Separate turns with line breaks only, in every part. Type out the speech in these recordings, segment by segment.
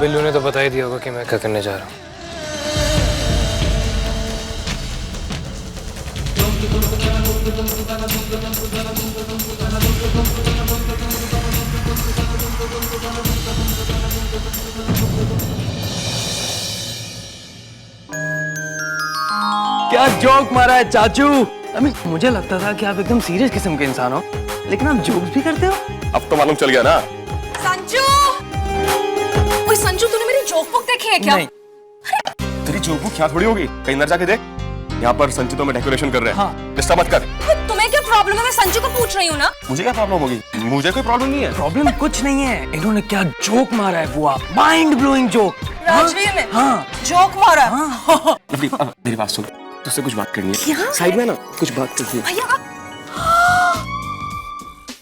बिल्लू ने तो बता ही दिया होगा कि मैं क्या करने जा रहा हूँ।
क्या जोक मारा है चाचू। मुझे लगता था कि आप एकदम सीरियस किस्म के इंसान हो, लेकिन आप जोक्स भी करते हो।
अब तो मालूम चल गया ना।
संजू, ओए संजू, तूने मेरी जोक बुक देखी है क्या?
नहीं। तेरी जोक बुक क्या थोड़ी होगी, कहीं अंदर जाके देख। यहाँ पर संचितों में डेकोरेशन कर रहे हैं। हाँ। डिस्टर्ब मत कर।
तुम्हें क्या प्रॉब्लम है? मैं संजू को पूछ रही हूँ ना।
मुझे क्या प्रॉब्लम होगी? मुझे कोई प्रॉब्लम नहीं है।
प्रॉब्लम कुछ नहीं है। इन्होंने क्या जोक मारा है बुआ, माइंड ब्लोइंग जोक।
राजवीर ने
हाँ
जोक मारा।
हाँ।
मेरी बात सुन, तुझसे कुछ बात करनी है। साइड में ना कुछ बात करनी है।
भैया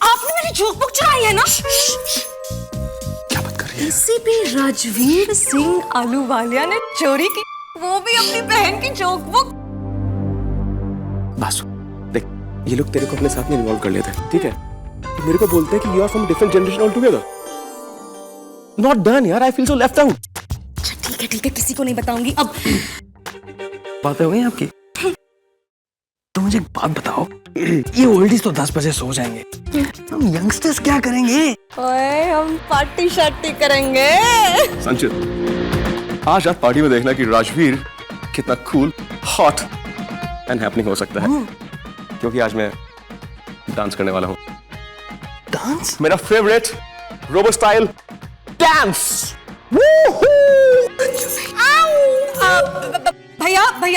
आपने मेरी जोक बुक चुराई है ना?
क्या बात कर रही है?
एसीपी राजवीर सिंह आलूवालिया ने चोरी की, वो भी अपनी बहन की जोक बुक।
बासु, देख ये लोग तेरे को अपने साथ में इन्वॉल्व कर लेते हैं, ठीक है? तो मेरे को बोलते हैं कि you are from different generation all together. Not done यार, I feel so left out.
अच्छा ठीक है, किसी को नहीं बताऊंगी अब।
बातें हो गई आपकी? तो मुझे एक बात बताओ, ये ओल्डीज तो 10 बजे सो जाएंगे, हम यंगस्टर्स क्या करेंगे?
ओए हम पार्टी शार्टी करेंगे।
संचित, आज आप पार्टी में देखना कि राजवीर कितना कूल, हॉट एंड हैपनिंग हो सकता है, क्योंकि आज मैं डांस करने वाला हूँ।
डांस?
मेरा फेवरेट रोबो स्टाइल डांस।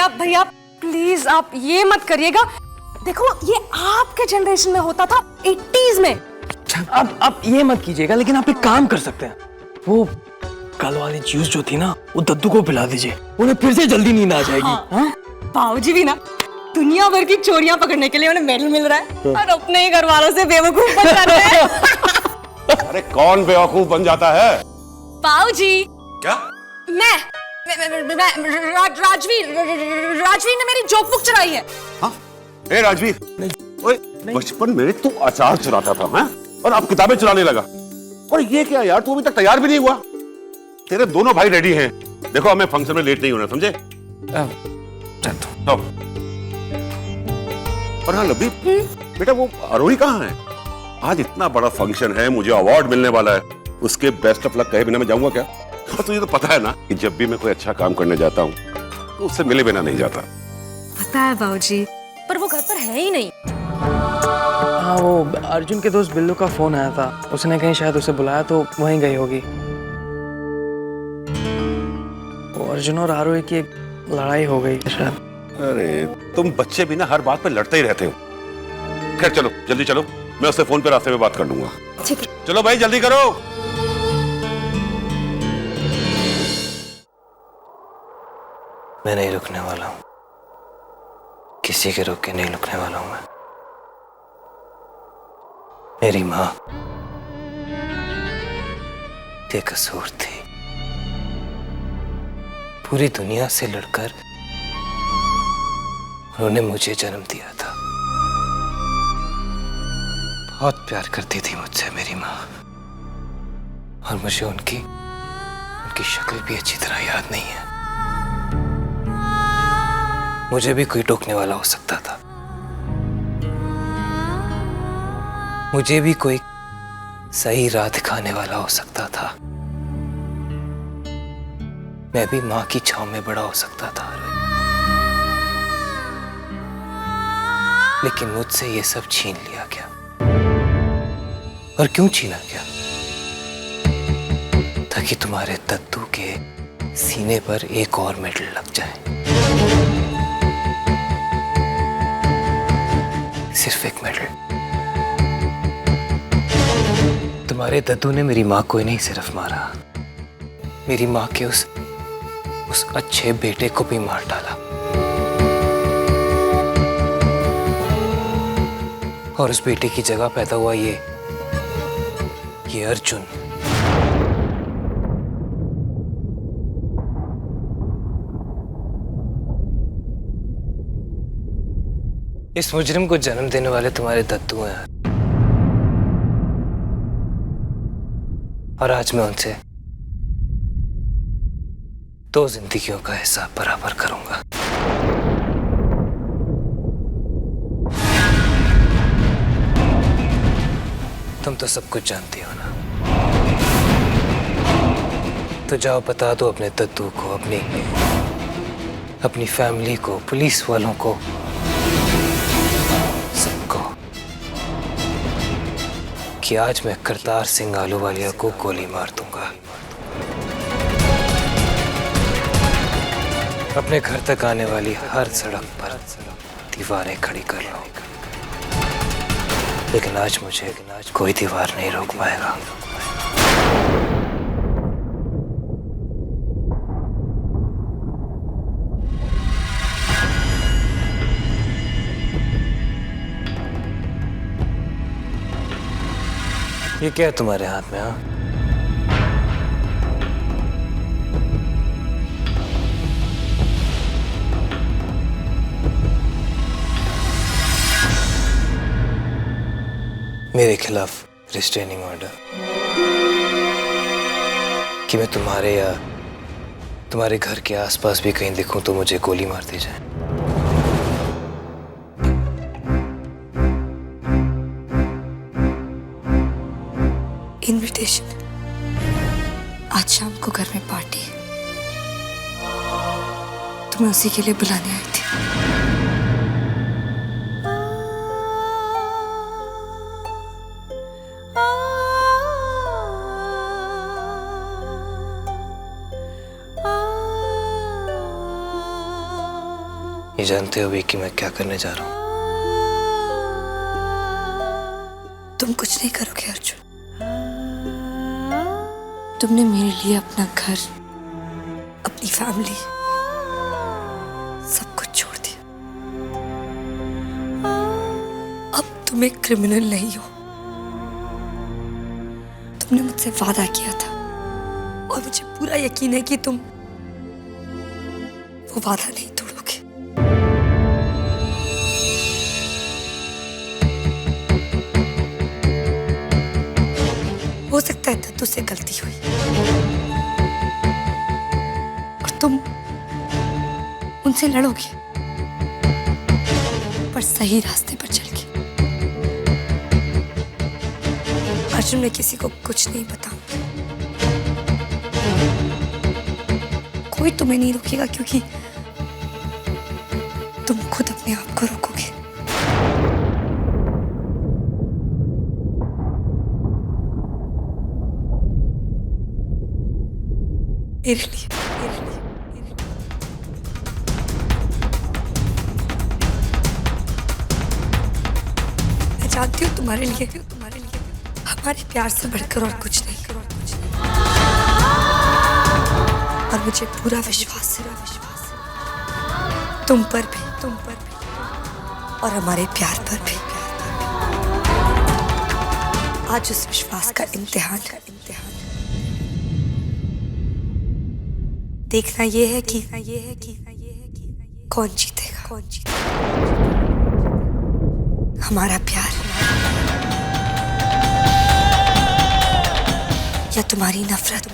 भैया प्लीज आप ये मत करिएगा। देखो ये आपके जनरेशन में होता था, 80s में।
अब ये मत कीजिएगा, लेकिन आप एक काम कर सकते हैं। वो कल वाली जूस जो थी ना, वो दद्दू को पिला दीजिए, उन्हें फिर से जल्दी नींद आ जाएगी। हाँ?
बाबूजी भी ना दुनिया भर की चोरियां पकड़ने के लिए उन्हें मेडल मिल रहा है, और अपने ही घर वालों से बेवकूफ बन जाते हैं।
अरे कौन बेवकूफ बन जाता है?
बाबूजी।
क्या?
राजवीर ने मेरी जोक बुक चुराई है।
हाँ? ए राजवीर, ओए बचपन में तू अचार चुराता था, हैं? और अब किताबें चुराने लगा। और ये क्या यार, तू अभी तक तैयार भी नहीं हुआ। तेरे दोनों भाई रेडी हैं, देखो हमें फंक्शन में लेट नहीं होना, समझे? तो। और हाँ लब्बी, बेटा वो आरोही कहाँ है? आज इतना बड़ा फंक्शन है, मुझे अवार्ड मिलने वाला है, उसके बेस्ट ऑफ लक कहे बिना मैं जाऊंगा क्या? और तुझे तो पता है ना कि जब भी मैं कोई अच्छा काम करने जाता हूँ तो उससे मिले बिना नहीं जाता।
पता है बाबूजी, पर वो घर पर है ही नहीं।
हाँ, वो अर्जुन के दोस्त बिल्लू का फोन आया था, उसने कहीं शायद उसे बुलाया तो वहीं गई होगी। वो अर्जुन और आरोही की एक लड़ाई हो गई शायद।
अरे तुम बच्चे भी ना हर बात पे लड़ते ही रहते हो। खैर चलो जल्दी चलो, मैं उससे फोन पे रास्ते में बात कर लूंगा।
ठीक है।
चलो भाई जल्दी करो।
मैं नहीं रुकने वाला हूँ, किसी के रोक के नहीं रुकने वाला हूँ मैं। मेरी माँ बेकसूर थी, पूरी दुनिया से लड़कर उन्होंने मुझे जन्म दिया था। बहुत प्यार करती थी मुझसे मेरी माँ, और मुझे उनकी शक्ल भी अच्छी तरह याद नहीं है। मुझे भी कोई टोकने वाला हो सकता था, मुझे भी कोई सही राह दिखाने वाला हो सकता था, मैं भी माँ की छांव में बड़ा हो सकता था। लेकिन मुझसे ये सब छीन लिया गया। और क्यों छीना गया? ताकि तुम्हारे दद्दू के सीने पर एक और मेडल लग जाए, सिर्फ एक मेडल। तुम्हारे दद्दू ने मेरी माँ को ही नहीं सिर्फ मारा, मेरी माँ के उस अच्छे बेटे को भी मार डाला। और उस बेटे की जगह पैदा हुआ ये अर्जुन। इस मुजरिम को जन्म देने वाले तुम्हारे दद्दू हैं, और आज मैं उनसे 2 जिंदगियों का हिसाब बराबर करूंगा। तुम तो सब कुछ जानती हो ना, तो जाओ बता दो अपने दद्दू को, अपनी फैमिली को, पुलिस वालों को, सबको कि आज मैं करतार सिंह आलूवालिया को गोली मार दूंगा। अपने घर तक आने वाली हर सड़क पर दीवारें खड़ी कर लो, लेकिन आज मुझे कोई दीवार नहीं रोक पाएगा। ये क्या है तुम्हारे हाथ में? हाँ, मेरे खिलाफ रिस्ट्रेनिंग ऑर्डर कि मैं तुम्हारे या तुम्हारे घर के आसपास भी कहीं दिखूं तो मुझे गोली मार दी जाए।
इनविटेशन, आज शाम को घर में पार्टी है, तो मैं उसी के लिए बुलाने आई थी।
ये जानते हो भी कि मैं क्या करने जा रहा हूँ?
तुम कुछ नहीं करोगे अर्जुन। तुमने मेरे लिए अपना घर, अपनी फैमिली, सब कुछ छोड़ दिया। अब तुम एक क्रिमिनल नहीं हो। तुमने मुझसे वादा किया था और मुझे पूरा यकीन है कि तुम वो वादा नहीं तोड़ोगे। हो सकता है दद्दू से गलती हुई और तुम उनसे लड़ोगे, पर सही रास्ते पर चल के। अर्जुन, मैं किसी को कुछ नहीं बताऊंगी। कोई तुम्हें नहीं रोकेगा क्योंकि तुम खुद अपने आप को रोकोगे। मेरे लिए मैं जानती हूँ तुम्हारे लिए हमारे प्यार से बढ़कर और कुछ नहीं। और मुझे पूरा विश्वास है तुम पर भी और हमारे प्यार पर भी। आज उस विश्वास का इम्तिहान देखना ये है कि कौन जीतेगा, हमारा प्यार या तुम्हारी नफरत।